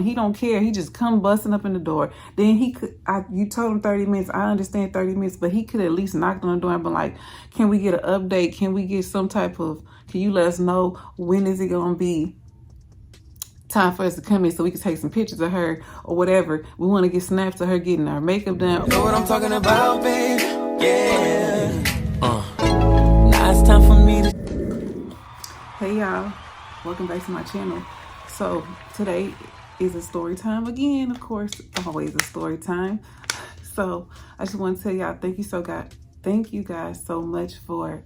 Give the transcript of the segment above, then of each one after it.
He don't care. He just come busting up in the door. Then you told him 30 minutes. I understand 30 minutes, but he could at least knock on the door and be like, can we get an update? Can we get some type of, can you let us know when is it going to be time for us to come in so we can take some pictures of her or whatever. We want to get snaps of her getting our makeup done. Know what I'm talking about, babe? Yeah. Now it's time for me to... Hey y'all, welcome back to my channel. So today is a story time again, of course, always a story time. So I just want to tell y'all thank you guys so much for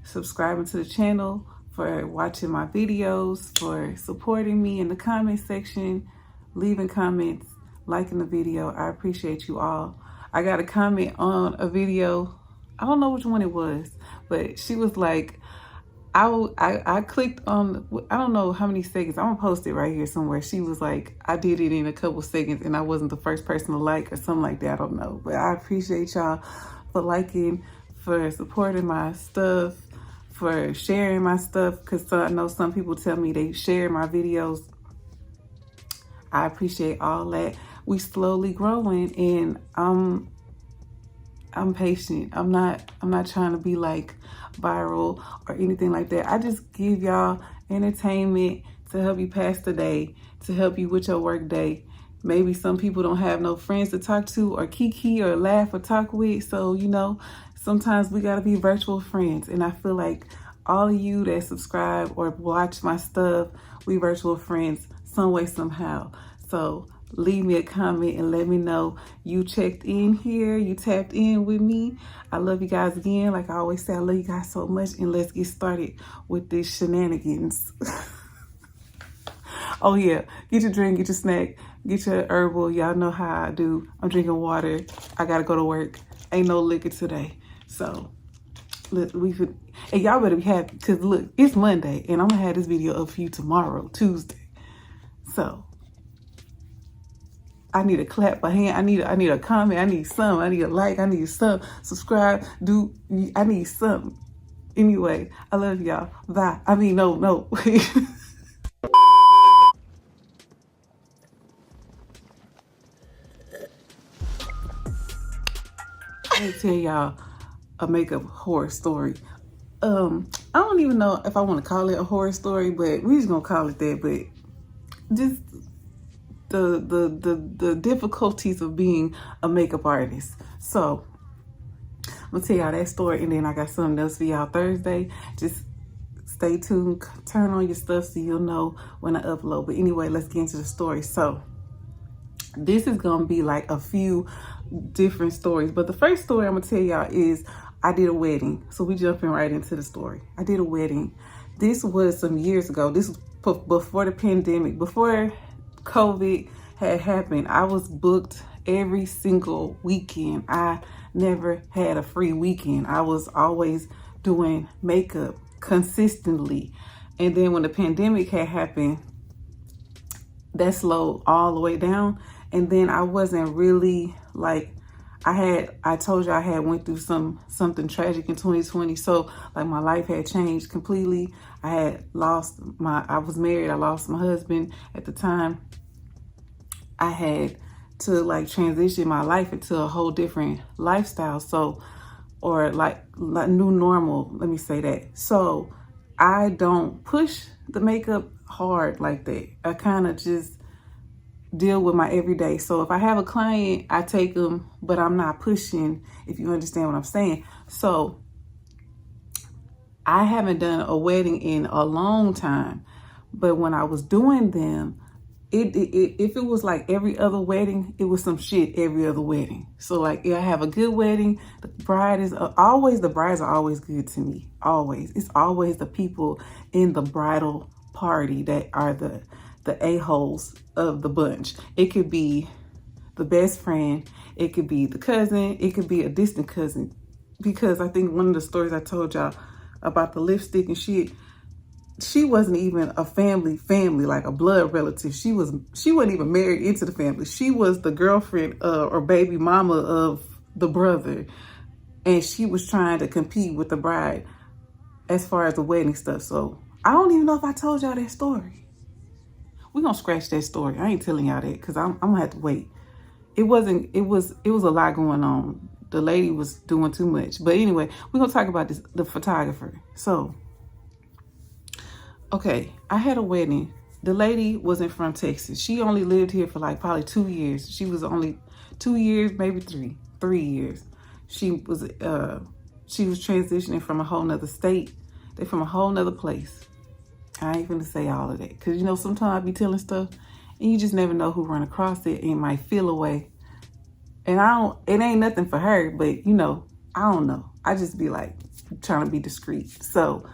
subscribing to the channel, for watching my videos, for supporting me in the comment section, leaving comments, liking the video. I appreciate you all. I got a comment on a video, I don't know which one it was, but she was like, I clicked on, I don't know how many seconds, I'm gonna post it right here somewhere. She was like, I did it in a couple seconds and I wasn't the first person to like or something like that, I don't know. But I appreciate y'all for liking, for supporting my stuff, for sharing my stuff, because I know some people tell me they share my videos. I appreciate all that. We slowly growing, and I'm patient. I'm not trying to be like viral or anything like that. I just give y'all entertainment to help you pass the day, to help you with your work day. Maybe some people don't have no friends to talk to or kiki or laugh or talk with. So, you know, sometimes we gotta be virtual friends. And I feel like all of you that subscribe or watch my stuff, we virtual friends some way, somehow. So leave me a comment and let me know you checked in here, you tapped in with me. I love you guys again. Like I always say, I love you guys so much, and let's get started with this shenanigans. Oh yeah, get your drink, get your snack, get your herbal. Y'all know how I do. I'm drinking water. I gotta go to work. Ain't no liquor today. So look, and y'all better be happy, because look, it's Monday and I'm gonna have this video up for you tomorrow, Tuesday. So I need a clap, a hand, I need a comment, I need something, I need a like, I need something, subscribe, I need something. Anyway, I love y'all. Bye. I mean, no. I tell y'all a makeup horror story. I don't even know if I want to call it a horror story, but we're just gonna call it that. But just the difficulties of being a makeup artist. So I'm gonna tell y'all that story, and then I got something else for y'all Thursday. Just stay tuned, turn on your stuff so you'll know when I upload. But anyway, let's get into the story. So this is gonna be like a few different stories, but the first story I'm gonna tell y'all is I did a wedding. So we jumping right into the story. I did a wedding. This was some years ago. This was before the pandemic, before COVID had happened. I was booked every single weekend. I never had a free weekend. I was always doing makeup consistently. And then when the pandemic had happened, that slowed all the way down. And then I wasn't really like, I told you I had went through something tragic in 2020. So like my life had changed completely. I was married. I lost my husband at the time. I had to like transition my life into a whole different lifestyle. So, or like new normal, let me say that. So I don't push the makeup hard like that. I kind of just deal with my everyday. So if I have a client, I take them, but I'm not pushing, if you understand what I'm saying. So I haven't done a wedding in a long time, but when I was doing them, if it was like every other wedding, it was some shit every other wedding. So like, I have a good wedding, the brides are always good to me. Always. It's always the people in the bridal party that are the a-holes of the bunch. It could be the best friend, it could be the cousin, it could be a distant cousin. Because I think one of the stories I told y'all about the lipstick and shit, she wasn't even a family, like a blood relative. She wasn't even married into the family. She was the girlfriend or baby mama of the brother. And she was trying to compete with the bride as far as the wedding stuff. So I don't even know if I told y'all that story. we're gonna scratch that story. I ain't telling y'all that because I'm gonna have to wait. It was a lot going on. The lady was doing too much. But anyway, we're gonna talk about the photographer. So, okay, I had a wedding. The lady wasn't from Texas. She only lived here for like probably 2 years. She was only 2 years, maybe 3 years. She was transitioning from a whole nother state. They from a whole nother place. I ain't gonna say all of that. Because, you know, sometimes I be telling stuff and you just never know who run across it and it might feel away. And it ain't nothing for her, but, you know, I don't know. I just be like trying to be discreet. So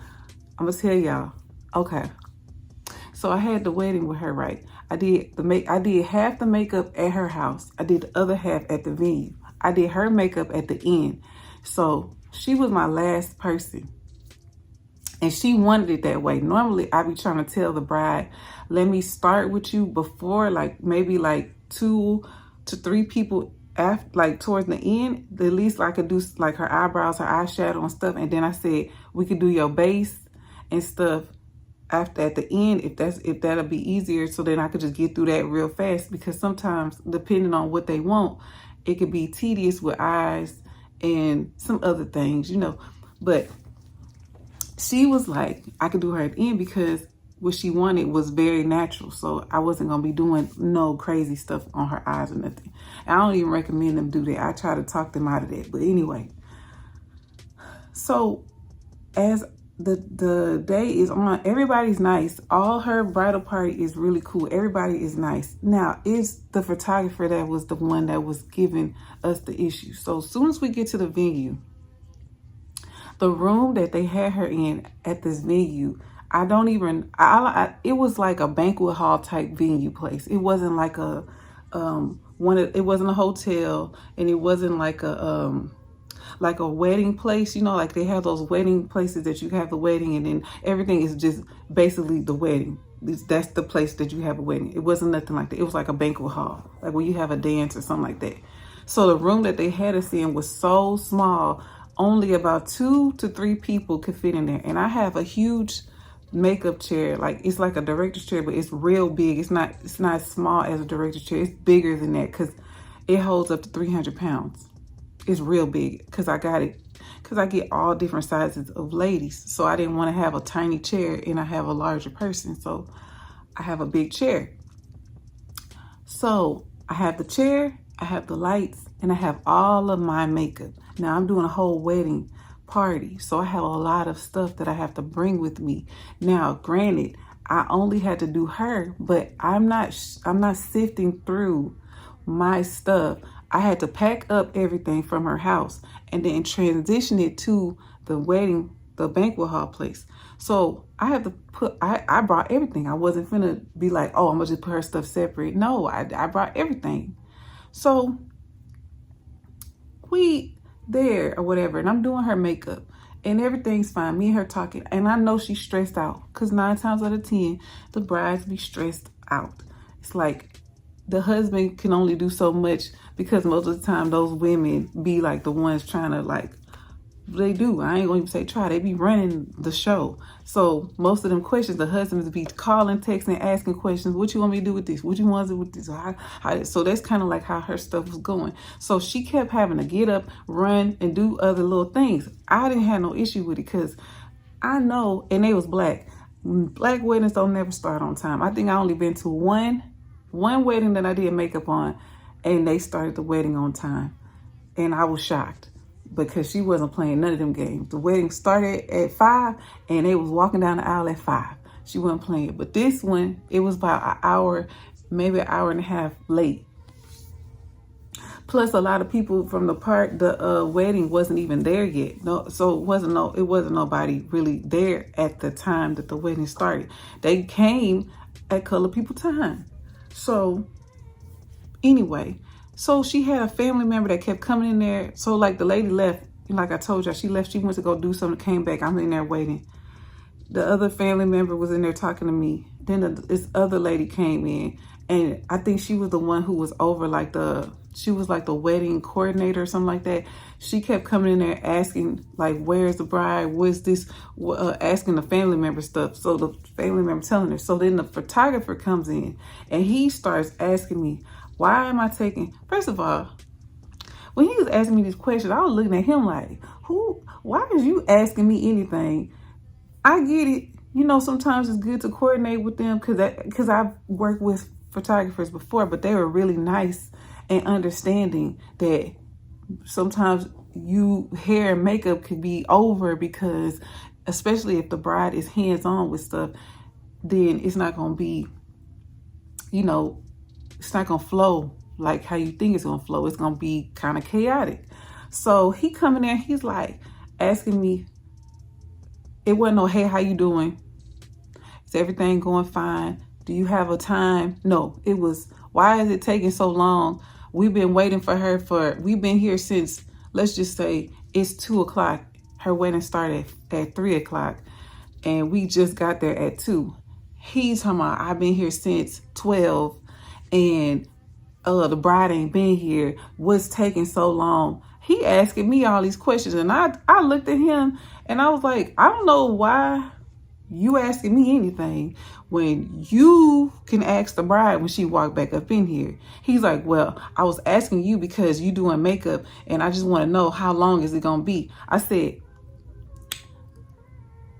I'm gonna tell y'all, okay. So I had the wedding with her, right? I did half the makeup at her house. I did the other half at the venue. I did her makeup at the end. So she was my last person. And she wanted it that way. Normally, I be trying to tell the bride, let me start with you before, like maybe like 2 to 3 people after, like towards the end. At least I could do like her eyebrows, her eyeshadow and stuff. And then I said, we could do your base and stuff after at the end, if that'll be easier. So then I could just get through that real fast. Because sometimes, depending on what they want, it could be tedious with eyes and some other things, you know. But she was like, I could do her at the end because what she wanted was very natural. So I wasn't going to be doing no crazy stuff on her eyes or nothing. I don't even recommend them do that. I try to talk them out of that. But anyway, so as the day is on, everybody's nice. All her bridal party is really cool. Everybody is nice. Now, it's the photographer that was the one that was giving us the issue. So as soon as we get to the venue, the room that they had her in at this venue, it was like a banquet hall type venue place. It wasn't like it wasn't a hotel, and it wasn't like a wedding place, you know, like they have those wedding places that you have the wedding and then everything is just basically the wedding. That's the place that you have a wedding. It wasn't nothing like that. It was like a banquet hall, like where you have a dance or something like that. So the room that they had us in was so small, only about 2 to 3 people could fit in there. And I have a huge makeup chair, like it's like a director's chair, but it's real big. It's not as small as a director's chair. It's bigger than that because it holds up to 300 pounds. It's real big because I got it because I get all different sizes of ladies. So I didn't want to have a tiny chair and I have a larger person. So I have a big chair. So I have the chair, I have the lights, and I have all of my makeup. Now I'm doing a whole wedding party. So I have a lot of stuff that I have to bring with me. Now, granted, I only had to do her, but I'm not sifting through my stuff. I had to pack up everything from her house and then transition it to the banquet hall place. So I have to I brought everything. I wasn't finna be like, oh, I'm gonna just put her stuff separate. No, I brought everything. So we there or whatever, and I'm doing her makeup and everything's fine. Me and her talking, and I know she's stressed out because 9 times out of 10, the brides be stressed out. It's like the husband can only do so much because most of the time those women be like the ones trying to like, they do. I ain't gonna even say try. They be running the show. So most of them questions, the husbands be calling, texting, asking questions. What you want me to do with this? What you want to do with this? So that's kind of like how her stuff was going. So she kept having to get up, run, and do other little things. I didn't have no issue with it because I know, and they was black. Black weddings don't never start on time. I think I only been to one wedding that I did makeup on, and they started the wedding on time. And I was shocked because she wasn't playing none of them games. The wedding started at 5 and they was walking down the aisle at 5. She wasn't playing. But this one, it was about an hour, maybe an hour and a half late. Plus a lot of people from the wedding wasn't even there yet. No, so it wasn't nobody really there at the time that the wedding started. They came at colored people time. So anyway, so she had a family member that kept coming in there. So like the lady left, like I told you, she left, she went to go do something, came back, I'm in there waiting. The other family member was in there talking to me. Then this other lady came in And I think she was the one who was over like she was like the wedding coordinator or something like that. She kept coming in there asking like, where's the bride? What's this? Asking the family member stuff. So the family member telling her. So then the photographer comes in and he starts asking me, why am I taking, first of all, when he was asking me these questions, I was looking at him like, why is you asking me anything? I get it. You know, sometimes it's good to coordinate with them because I've worked with photographers before, but they were really nice and understanding that sometimes hair and makeup could be over because, especially if the bride is hands-on with stuff, then it's not going to be, you know, it's not going to flow like how you think it's going to flow. It's going to be kind of chaotic. So he coming there, he's like asking me, it wasn't no, hey, how you doing? Is everything going fine? Do you have a time? No, it was, why is it taking so long? We've been waiting for her we've been here since, let's just say it's 2 o'clock. Her wedding started at 3 o'clock and we just got there at 2. He's talking about, I've been here since 12 and the bride ain't been here. What's taking so long? He asking me all these questions and I looked at him and I was like, I don't know why you asking me anything when you can ask the bride when she walked back up in here. He's like, well, I was asking you because you doing makeup and I just want to know how long is it going to be. I said,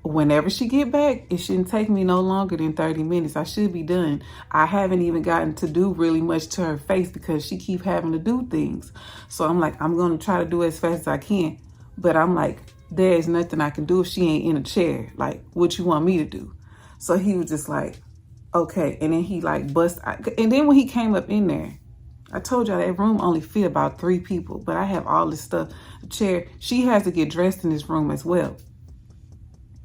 whenever she get back, it shouldn't take me no longer than 30 minutes. I should be done. I haven't even gotten to do really much to her face because she keep having to do things. So I'm like, I'm going to try to do it as fast as I can. But I'm like, there's nothing I can do if she ain't in a chair. Like, what you want me to do? So he was just like, okay. And then he like and then when he came up in there, I told y'all that room only fit about 3 people, but I have all this stuff, the chair. She has to get dressed in this room as well.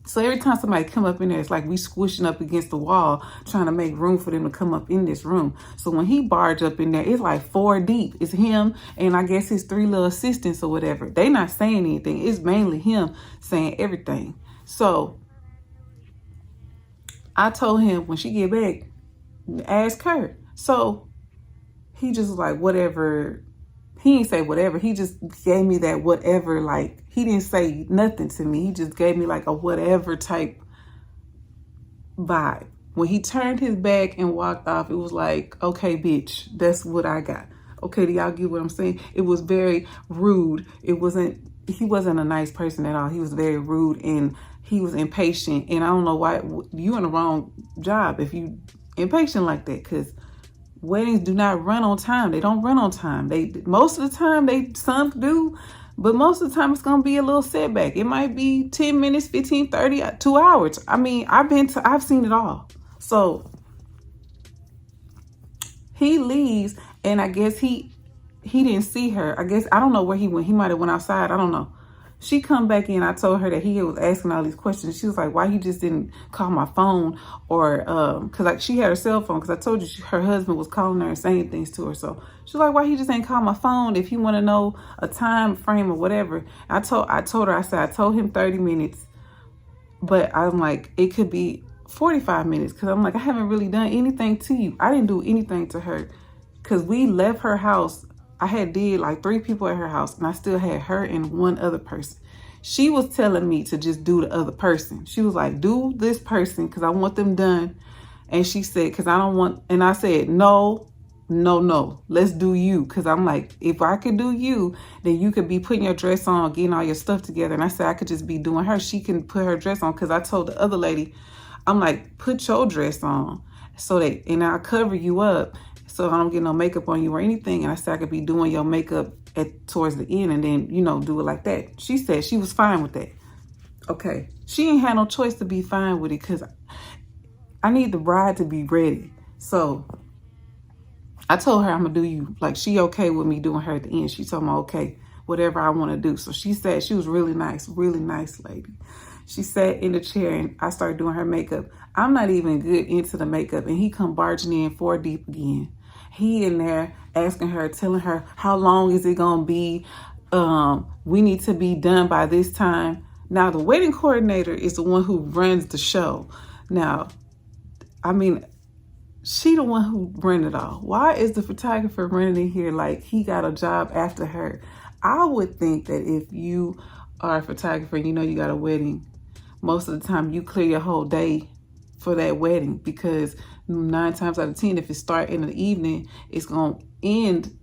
So every time somebody come up in there, it's like we squishing up against the wall, trying to make room for them to come up in this room. So when he barged up in there, it's like 4 deep. It's him and I guess his 3 little assistants or whatever. They not saying anything. It's mainly him saying everything. So I told him when she get back, ask her. So he just was like, whatever. He didn't say whatever. He just gave me that whatever, like, he didn't say nothing to me. He just gave me like a whatever type vibe. When he turned his back and walked off, it was like, okay, bitch, that's what I got. Okay, do y'all get what I'm saying? It was very rude. He wasn't a nice person at all. He was very rude and he was impatient. And I don't know why you in the wrong job if you impatient like that, because weddings do not run on time. They don't run on time. Most of the time some do, but most of the time it's going to be a little setback. It might be 10 minutes, 15, 30, 2 hours. I mean, I've seen it all. So he leaves and I guess he didn't see her. I guess, I don't know where he went. He might have went outside. I don't know. She come back in. I told her that he was asking all these questions. She was like, why he just didn't call my phone or, cause like she had her cell phone. Cause I told you her husband was calling her and saying things to her. So she's like, why he just ain't call my phone if you want to know a time frame or whatever. I told her, I said, I told him 30 minutes, but I'm like, it could be 45 minutes. Cause I'm like, I haven't really done anything to you. I didn't do anything to her. Cause we left her house. I did like 3 people at her house and I still had her and 1 other person. She was telling me to just do the other person. She was like, do this person because I want them done. And she said, because I don't want, and I said, no, let's do you. Because I'm like, if I could do you, then you could be putting your dress on, getting all your stuff together. And I said, I could just be doing her. She can put her dress on. Because I told the other lady, I'm like, put your dress on so that, and I'll cover you up so I don't get no makeup on you or anything. And I said I could be doing your makeup towards the end and then, you know, do it like that. She said she was fine with that. Okay. She ain't had no choice to be fine with it because I need the bride to be ready. So I told her I'm going to do you. Like, she okay with me doing her at the end. She told me, okay, whatever I want to do. So she said she was really nice lady. She sat in the chair and I started doing her makeup. I'm not even good into the makeup and he come barging in 4 deep again. He in there asking her, telling her, how long is it going to be? We need to be done by this time. Now, the wedding coordinator is the one who runs the show. Now, I mean, She the one who rented it all. Why is the photographer renting here like he got a job after her? I would think that if you are a photographer, you know you got a wedding, most of the time you clear your whole day for that wedding, because 9 times out of 10, if it start in the evening, it's gonna end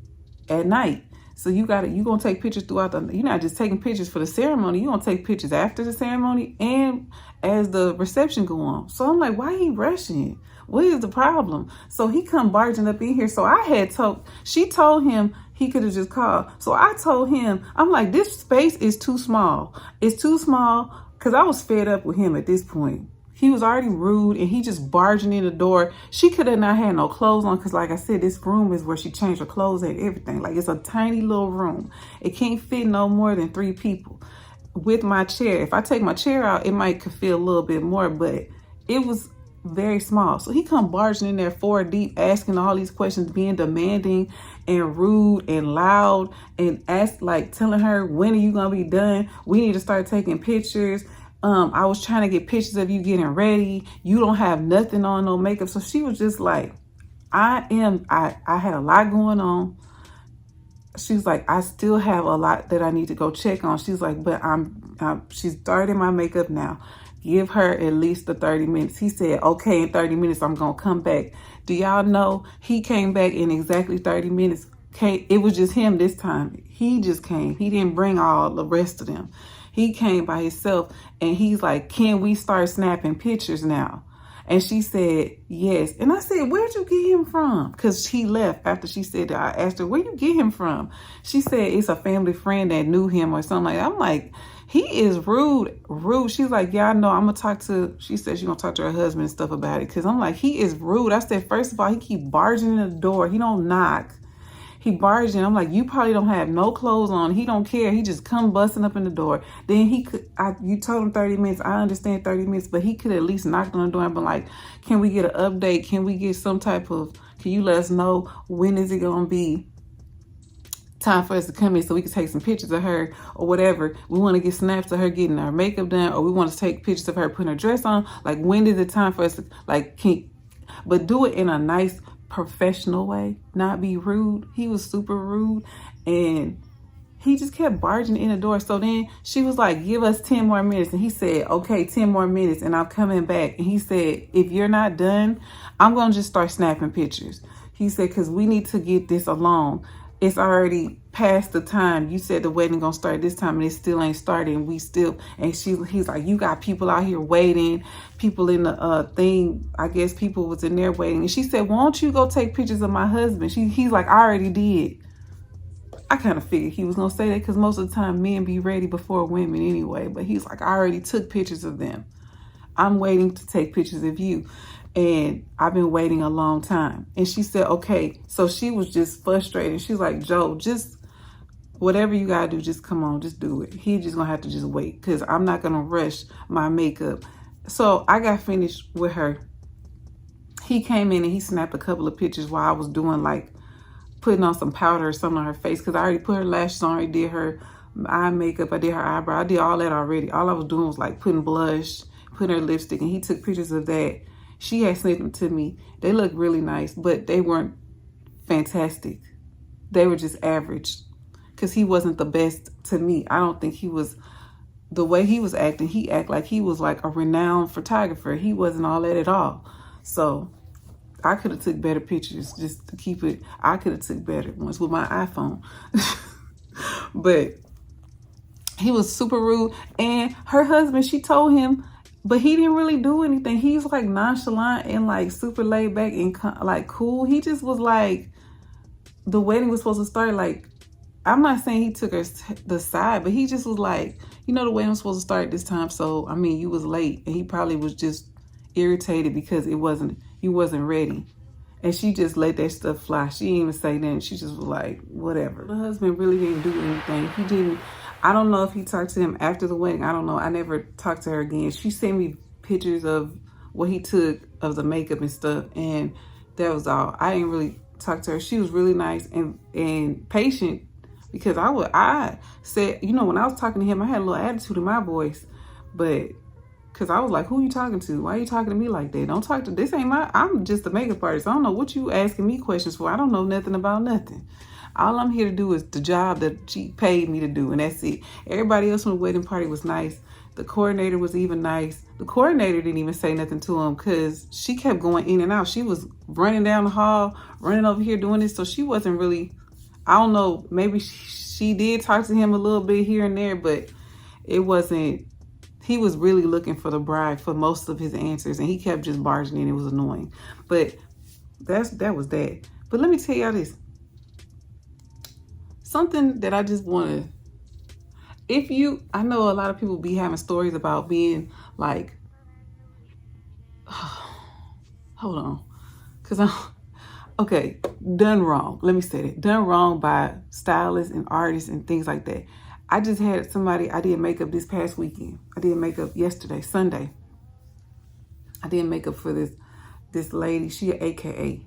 at night. So you gonna take pictures throughout you're not just taking pictures for the ceremony, you're gonna take pictures after the ceremony and as the reception go on. So I'm like, why he rushing? What is the problem? So he come barging up in here. So she told him he could have just called. So I told him, I'm like, this space is too small. It's too small, because I was fed up with him at this point. He was already rude and he just barging in the door. She could have not had no clothes on, because like I said, this room is where she changed her clothes and everything. Like, it's a tiny little room. It can't fit no more than 3 people. With my chair, if I take my chair out, it might could fit a little bit more, but it was very small. So he come barging in there 4 deep, asking all these questions, being demanding and rude and loud, and telling her, when are you gonna be done? We need to start taking pictures. I was trying to get pictures of you getting ready. You don't have nothing on, no makeup. So she was just like, I had a lot going on. She's like, I still have a lot that I need to go check on. She's like, but she's starting my makeup now. Give her at least the 30 minutes. He said, okay, in 30 minutes, I'm going to come back. Do y'all know he came back in exactly 30 minutes? It was just him this time. He just came. He didn't bring all the rest of them. He came by himself, and he's like, can we start snapping pictures now? And she said, yes. And I said, where'd you get him from? Because she left after she said that. I asked her, where you get him from? She said, it's a family friend that knew him or something like that. I'm like, he is rude. She's like, yeah, I know. I'm going to talk to, she said she's going to talk to her husband and stuff about it. Because I'm like, he is rude. I said, first of all, he keep barging in the door. He don't knock. He barged in. I'm like, you probably don't have no clothes on. He don't care. He just come busting up in the door. Then you told him 30 minutes. I understand 30 minutes, but he could at least knocked on the door and been like, can we get an update? Can we get some type of, can you let us know when is it going to be time for us to come in so we can take some pictures of her or whatever. We want to get snaps of her getting her makeup done, or we want to take pictures of her putting her dress on. Like, when is it time for us to, but do it in a nice, professional way, not be rude. He was super rude, and he just kept barging in the door. So then she was like, give us 10 more minutes. And he said, okay, 10 more minutes and I'm coming back. And he said, if you're not done, I'm going to just start snapping pictures. He said, because we need to get this along. It's already past the time. You said the wedding gonna start this time, and it still ain't started. And he's like, you got people out here waiting, people in the thing. I guess people was in there waiting. And she said, why don't you go take pictures of my husband? He's like, I already did. I kind of figured he was gonna say that, because most of the time men be ready before women anyway. But he's like, I already took pictures of them. I'm waiting to take pictures of you. And I've been waiting a long time. And she said, okay. So she was just frustrated. She's like, Joe, just whatever you gotta do, just come on, just do it. He just gonna have to just wait, because I'm not gonna rush my makeup. So I got finished with her. He came in and he snapped a couple of pictures while I was doing, like, putting on some powder or something on her face, because I already put her lashes on, I did her eye makeup, I did her eyebrow, I did all that already. All I was doing was like putting blush, putting her lipstick, and he took pictures of that. She had sent them to me. They looked really nice, but they weren't fantastic. They were just average, because he wasn't the best to me. I don't think he was, the way he was acting, he acted like he was like a renowned photographer. He wasn't all that at all. So I could have took better pictures just to keep it. I could have took better ones with my iPhone. But he was super rude. And her husband, she told him, but he didn't really do anything. He's like nonchalant and like super laid back and like cool. He just was like, the wedding was supposed to start, like, I'm not saying he took her the side, but he just was like, you know, the wedding was supposed to start this time. So, I mean, you was late. And he probably was just irritated because you wasn't ready. And she just let that stuff fly. She didn't even say that. She just was like, whatever. The husband really didn't do anything. He didn't. I don't know if he talked to him after the wedding. I don't know. I never talked to her again. She sent me pictures of what he took of the makeup and stuff. And that was all. I didn't really talk to her. She was really nice and patient, because I said, you know, when I was talking to him, I had a little attitude in my voice. But Cause I was like, who you talking to? Why are you talking to me like that? Don't talk to, this ain't I'm just a makeup artist. I don't know what you asking me questions for. I don't know nothing about nothing. All I'm here to do is the job that she paid me to do, and that's it. Everybody else from the wedding party was nice. The coordinator was even nice. The coordinator didn't even say nothing to him because she kept going in and out. She was running down the hall, running over here doing this. So she wasn't really, I don't know, maybe she did talk to him a little bit here and there, but it wasn't, he was really looking for the bride for most of his answers, and he kept just barging in. It was annoying. But that was that. But let me tell y'all this. Something that I just want to, I know a lot of people be having stories about being like, hold on, because okay, done wrong. Let me say that. Done wrong by stylists and artists and things like that. I just had somebody, I did makeup this past weekend. I did makeup yesterday, Sunday. I did makeup for this lady. She an AKA.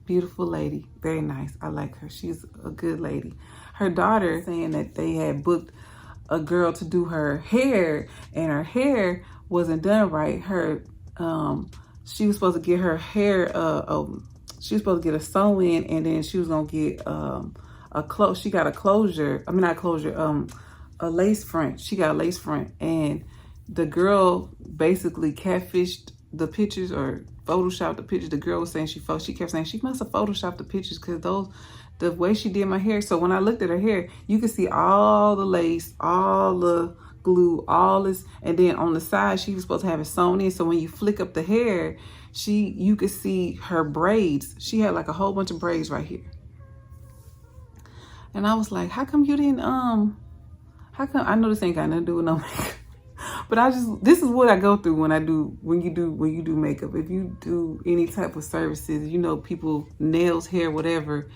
Beautiful lady. Very nice. I like her. She's a good lady. Her daughter saying that they had booked a girl to do her hair, and her hair wasn't done right. She was supposed to get her hair, she was supposed to get a sew-in, and then she was going to get she got a closure. I mean, not closure, a lace front. She got a lace front, and the girl basically catfished the pictures or photoshopped the pictures. The girl was saying she kept saying she must have photoshopped the pictures because the way she did my hair. So when I looked at her hair, you could see all the lace, all the glue, all this, and then on the side she was supposed to have it sewn in. So when you flick up the hair, you could see her braids. She had like a whole bunch of braids right here. And I was like, how come you didn't how come, I know this ain't got nothing to do with no makeup, but this is what I go through when you do makeup. If you do any type of services, you know, people, nails, hair, whatever,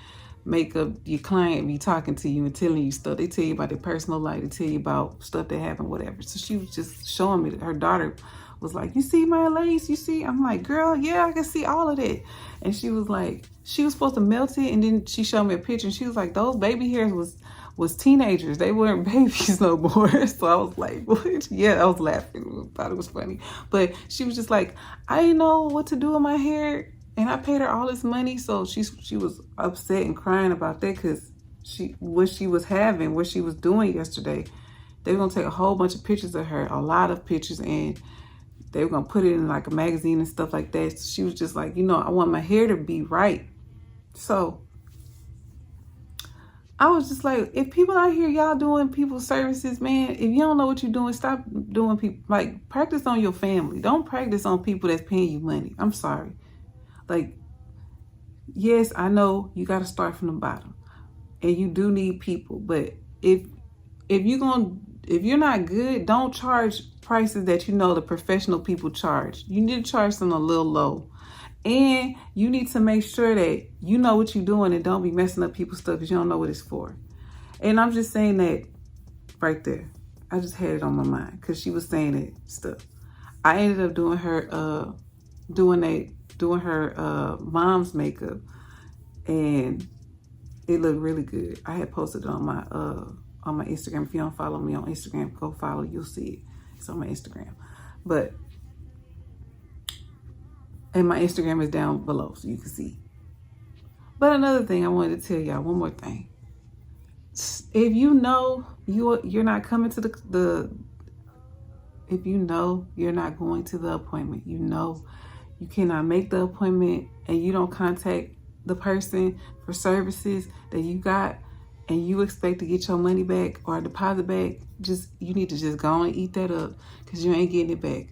makeup, your client be talking to you and telling you stuff. They tell you about their personal life. They tell you about stuff that happened, whatever. So she was just showing me that her daughter was like, you see my lace? You see? I'm like, girl, yeah, I can see all of that. And she was like, she was supposed to melt it. And then she showed me a picture and she was like, those baby hairs was teenagers. They weren't babies no more. So I was like, what? Yeah, I was laughing. I thought it was funny. But she was just like, I didn't know what to do with my hair. And I paid her all this money. So she was upset and crying about that because what she was doing yesterday, they were going to take a whole bunch of pictures of her, a lot of pictures, and they were going to put it in like a magazine and stuff like that. So she was just like, you know, I want my hair to be right. So I was just like, if people out here, y'all doing people's services, man, if you don't know what you're doing, stop doing people. Like, practice on your family. Don't practice on people that's paying you money. I'm sorry. Like, yes, I know you got to start from the bottom and you do need people. But if you're not good, don't charge prices that you know the professional people charge. You need to charge them a little low. And you need to make sure that you know what you're doing and don't be messing up people's stuff because you don't know what it's for. And I'm just saying that right there. I just had it on my mind because she was saying that stuff. I ended up doing her mom's makeup, and it looked really good. I had posted it on my Instagram. If you don't follow me on Instagram, go follow. You'll see it. It's on my Instagram. And my Instagram is down below so you can see. But another thing I wanted to tell y'all, one more thing. If you know you're not coming to if you know you're not going to the appointment, you know you cannot make the appointment and you don't contact the person for services that you got and you expect to get your money back or a deposit back, you need to just go and eat that up because you ain't getting it back.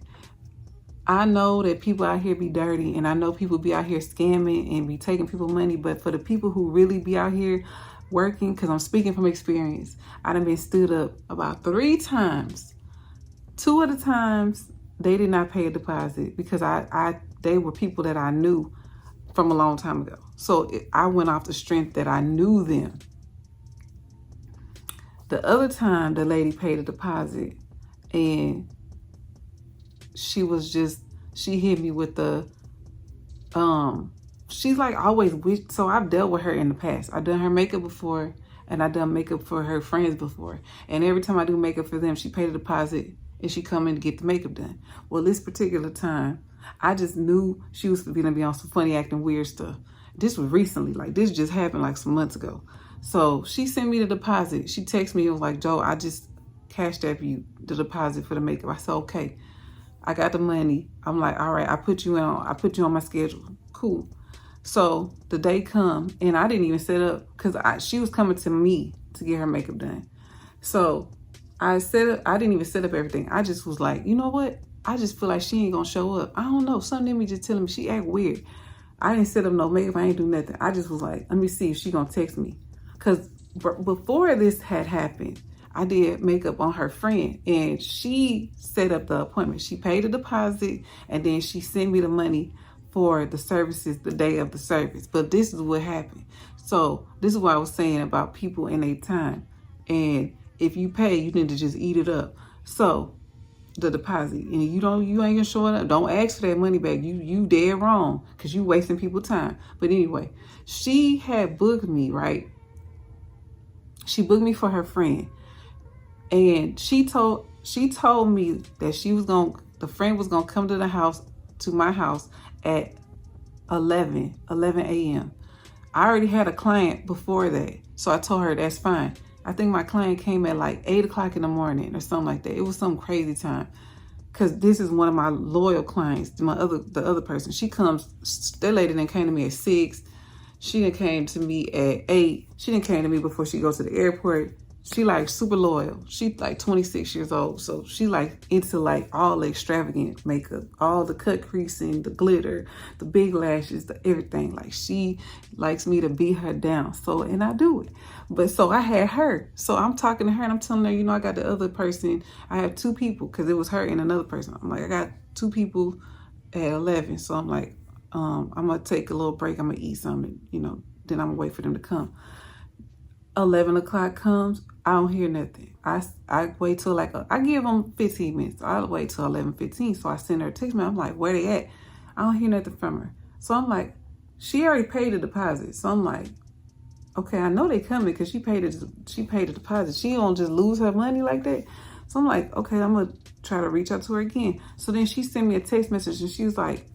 I know that people out here be dirty, and I know people be out here scamming and be taking people's money, but for the people who really be out here working, because I'm speaking from experience, I done been stood up about 3 times. 2 of the times, they did not pay a deposit because they were people that I knew from a long time ago. So I went off the strength that I knew them. The other time, the lady paid a deposit, and she hit me with she's like always, so I've dealt with her in the past. I've done her makeup before, and I've done makeup for her friends before. And every time I do makeup for them, she paid a deposit and she come in to get the makeup done. Well, this particular time, I just knew she was gonna be on some funny acting weird stuff. This was recently, like this just happened like some months ago. So she sent me the deposit. She texted me and was like, Joe, I just cashed out you the deposit for the makeup. I said, okay. I got the money. I'm like, all right, I put you on my schedule. Cool. So the day come and I didn't even set up because she was coming to me to get her makeup done. So I didn't even set up everything. I just was like, you know what? I just feel like she ain't gonna show up. I don't know. Something in me just telling me she act weird. I didn't set up no makeup. I ain't do nothing. I just was like, let me see if she gonna text me. Cause before this had happened, I did makeup on her friend and she set up the appointment. She paid the deposit and then she sent me the money for the services the day of the service. But this is what happened. So this is what I was saying about people in their time. And if you pay, you need to just eat it up. So the deposit, and you ain't gonna show it up. Don't ask for that money back. You dead wrong because you wasting people's time. But anyway, she had booked me, right? She booked me for her friend. And she told me that the friend was gonna come to my house at 11 a.m. I already had a client before that. So I told her that's fine. I think my client came at like 8 o'clock in the morning or something like that. It was some crazy time. Cause this is one of my loyal clients, the other person. That lady then came to me at 6. She done came to me at 8. She done came to me before she goes to the airport. She like super loyal. She like 26 years old. So she like into like all the extravagant makeup, all the cut creasing, the glitter, the big lashes, the everything. Like she likes me to beat her down. So, and I do it. But so I had her. So I'm talking to her and I'm telling her, I got the other person. I have 2 people because it was her and another person. I'm like, I got 2 people at 11. So I'm like, I'm going to take a little break. I'm going to eat something, then I'm going to wait for them to come. 11 o'clock comes, I don't hear nothing. I wait till I give them 15 minutes. I'll wait till 11:15. So I send her a text message. I'm like, where they at? I don't hear nothing from her. So I'm like, she already paid the deposit. So I'm like, okay, I know they coming because she paid the deposit. She don't just lose her money like that. So I'm like, okay, I'm gonna try to reach out to her again. So then she sent me a text message and she was like,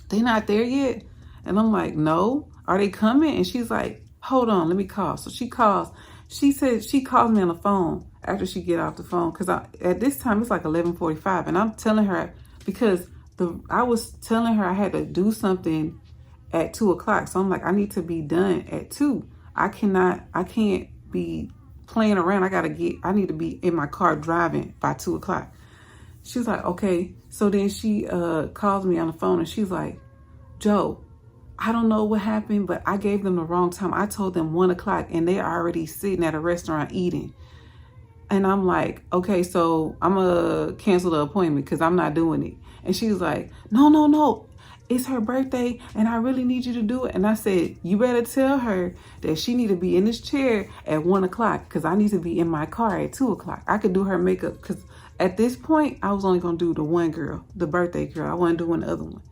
they not there yet? And I'm like, no. Are they coming? And she's like, hold on, let me call. So she calls. She said she calls me on the phone after she get off the phone because at this time it's like 11:45, and I'm telling her because I was telling her I had to do something at 2 o'clock. So I'm like, I need to be done at 2. I can't be playing around. I need to be in my car driving by 2 o'clock. She's like, okay. So then she calls me on the phone and she's like, Joe, I don't know what happened, but I gave them the wrong time. I told them 1 o'clock and they're already sitting at a restaurant eating. And I'm like, okay, so I'm going to cancel the appointment because I'm not doing it. And she was like, no, it's her birthday and I really need you to do it. And I said, you better tell her that she need to be in this chair at 1 o'clock because I need to be in my car at 2 o'clock. I could do her makeup because at this point, I was only going to do the one girl, the birthday girl. I wasn't doing the other one.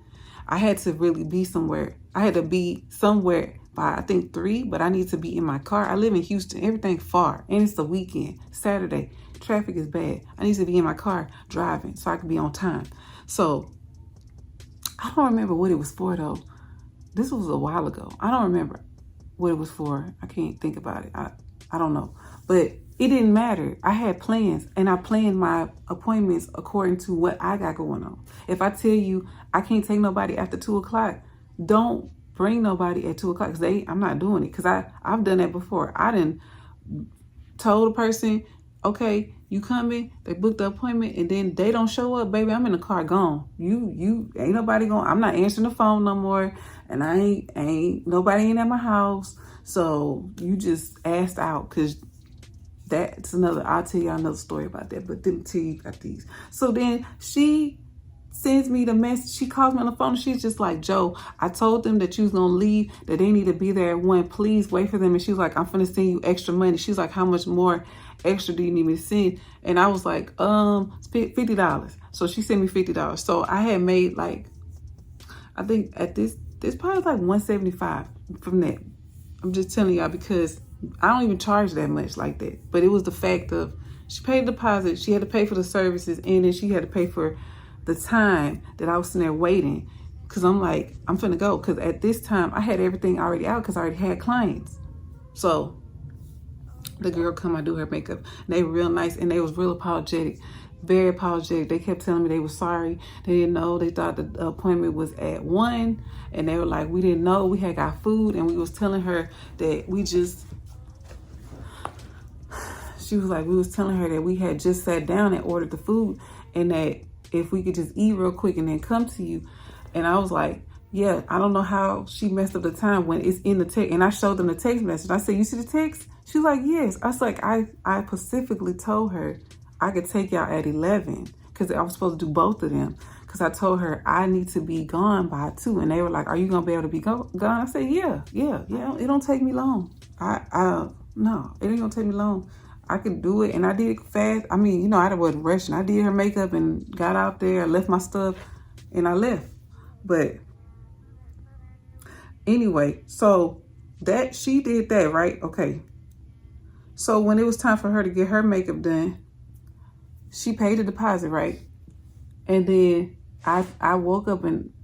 I had to really be somewhere. I had to be somewhere by, I think, 3, but I need to be in my car. I live in Houston. Everything far. And it's the weekend, Saturday. Traffic is bad. I need to be in my car driving so I can be on time. So I don't remember what it was for, though. This was a while ago. I don't remember what it was for. I can't think about it. I don't know. But it didn't matter. I had plans and I planned my appointments according to what I got going on. If I tell you I can't take nobody after 2 o'clock, don't bring nobody at 2 o'clock because I'm not doing it because I've done that before. I done told a person, okay, you coming, they booked the appointment and then they don't show up, baby, I'm in the car gone. You ain't nobody going, I'm not answering the phone no more and I ain't nobody in at my house. So you just asked out because that's I'll tell you another story about that, but let me tell you about these. So then she sends me the message. She calls me on the phone and she's just like, Joe, I told them that you was going to leave, that they need to be there at 1. Please wait for them. And she's like, I'm finna send you extra money. She's like, how much more extra do you need me to send? And I was like, $50. So she sent me $50. So I had made like, I think at this probably like $175 from that. I'm just telling y'all because I don't even charge that much like that. But it was the fact of She paid the deposit. She had to pay for the services, and then she had to pay for the time that I was sitting there waiting. Cause I'm like, I'm finna go. Cause at this time I had everything already out because I already had clients. So the girl come, I do her makeup. And they were real nice and they was real apologetic. Very apologetic. They kept telling me they were sorry. They didn't know. They thought the appointment was at 1. And they were like, we didn't know. We had got food and we was telling her that she was like, we was telling her that we had just sat down and ordered the food and that if we could just eat real quick and then come to you. And I was like, yeah, I don't know how she messed up the time when it's in the text. And I showed them the text message. I said, you see the text? She was like, yes. I was like, I specifically told her I could take y'all at 11 because I was supposed to do both of them. Because I told her I need to be gone by 2. And they were like, are you going to be able to be gone? I said, yeah. It don't take me long. No, it ain't going to take me long. I could do it. And I did it fast. I mean, I wasn't rushing. I did her makeup and got out there. I left my stuff and I left. But anyway, so that she did that, right? Okay. So when it was time for her to get her makeup done, she paid the deposit, right? And then I woke up and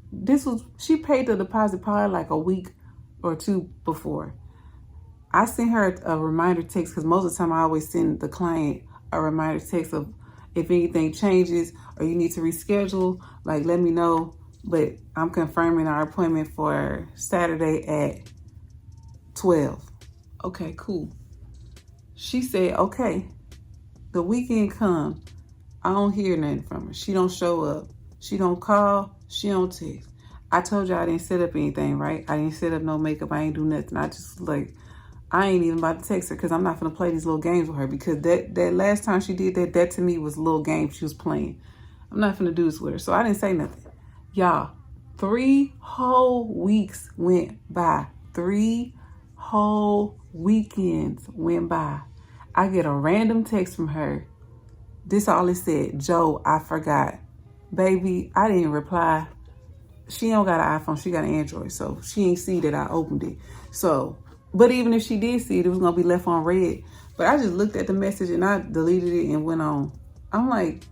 she paid the deposit probably like a week or 2 before. I sent her a reminder text because most of the time I always send the client a reminder text of if anything changes or you need to reschedule, like let me know. But I'm confirming our appointment for Saturday at 12. Okay, cool. She said, okay, the weekend come. I don't hear nothing from her. She don't show up. She don't call. She don't text. I told you I didn't set up anything, right? I didn't set up no makeup. I ain't do nothing. I ain't even about to text her because I'm not going to play these little games with her because that last time she did that to me was a little game she was playing. I'm not going to do this with her. So I didn't say nothing. Y'all, 3 whole weeks went by. 3 whole weekends went by. I get a random text from her. This all it said, Joe, I forgot. Baby, I didn't reply. She don't got an iPhone. She got an Android. So she ain't see that I opened it. So, but even if she did see it, it was going to be left on red. But I just looked at the message and I deleted it and went on. I'm like,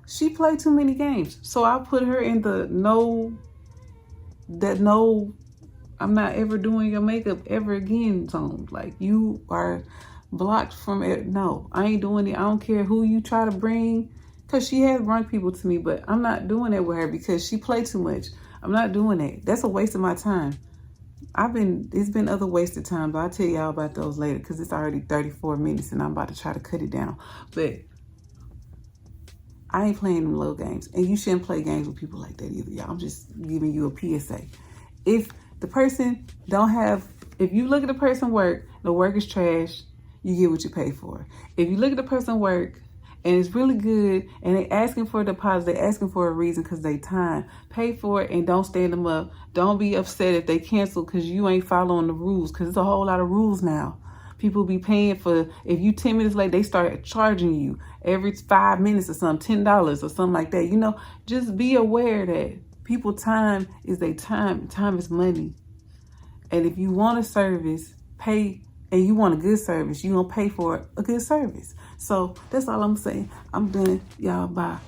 she played too many games. So I put her in the no, I'm not ever doing your makeup ever again zone. Like you are blocked from it. No, I ain't doing it. I don't care who you try to bring. Because she has brought people to me, but I'm not doing that with her because she played too much. I'm not doing that. That's a waste of my time. It's been other wasted time, but I'll tell y'all about those later because it's already 34 minutes and I'm about to try to cut it down. But I ain't playing them little games. And you shouldn't play games with people like that either, y'all. I'm just giving you a PSA. If the person if you look at the person work, the work is trash, you get what you pay for. If you look at the person work and it's really good and they asking for a deposit, they asking for a reason because they time, pay for it and don't stand them up. Don't be upset if they cancel because you ain't following the rules because there's a whole lot of rules now. People be paying for, if you 10 minutes late, they start charging you every 5 minutes or something, $10 or something like that. Just be aware that people time is their time. Time is money. And if you want a service, pay, and you want a good service, you gonna pay for a good service. So that's all I'm saying. I'm done. Y'all, bye.